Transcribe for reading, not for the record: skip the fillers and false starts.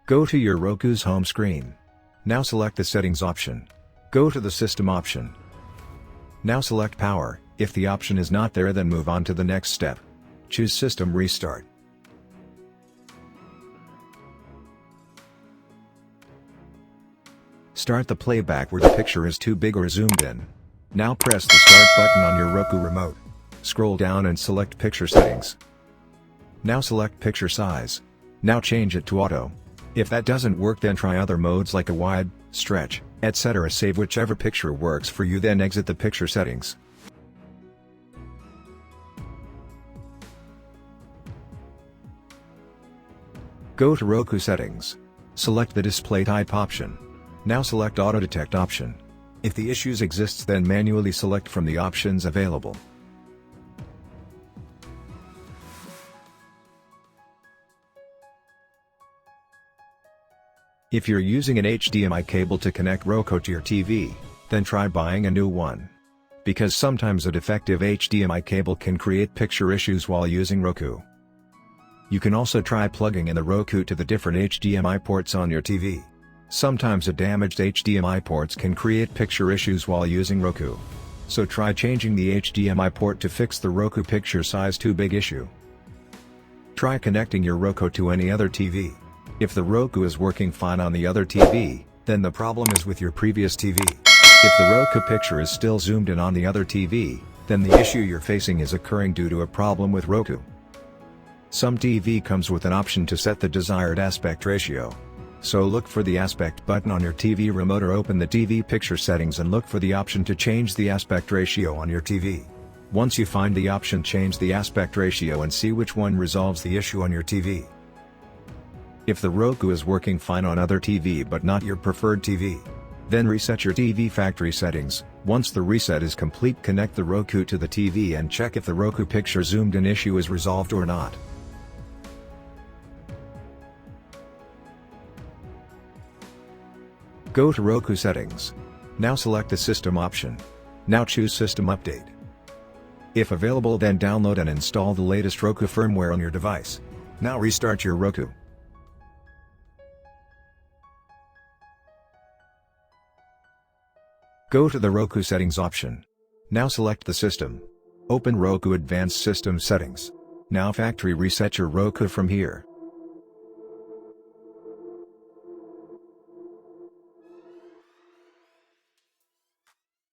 Go to your Roku's home screen. Now select the Settings option. Go to the System option. Now select Power. If the option is not there, then move on to the next step. Choose System Restart. Start the playback where the picture is too big or zoomed in. Now press the Start button on your Roku remote. Scroll down and select Picture Settings. Now select Picture Size. Now change it to Auto. If that doesn't work, then try other modes like a wide, stretch, etc. Save whichever picture works for you, then exit the picture settings. Go to Roku Settings. Select the Display Type option. Now select Auto Detect option. If the issues exists, then manually select from the options available. If you're using an HDMI cable to connect Roku to your TV, then try buying a new one. Because sometimes a defective HDMI cable can create picture issues while using Roku. You can also try plugging in the Roku to the different HDMI ports on your TV. Sometimes a damaged HDMI ports can create picture issues while using Roku. So try changing the HDMI port to fix the Roku picture size too big issue. Try connecting your Roku to any other TV. If the Roku is working fine on the other TV, then the problem is with your previous TV. If the Roku picture is still zoomed in on the other TV, then the issue you're facing is occurring due to a problem with Roku. Some TV comes with an option to set the desired aspect ratio. So look for the aspect button on your TV remote or open the TV picture settings and look for the option to change the aspect ratio on your TV. Once you find the option, change the aspect ratio and see which one resolves the issue on your TV. If the Roku is working fine on other TV but not your preferred TV, then reset your TV factory settings. Once the reset is complete, connect the Roku to the TV and check if the Roku picture zoomed in issue is resolved or not. Go to Roku Settings. Now select the System option. Now choose System Update. If available, then download and install the latest Roku firmware on your device. Now restart your Roku. Go to the Roku Settings option. Now select the System. Open Roku Advanced System Settings. Now factory reset your Roku from here.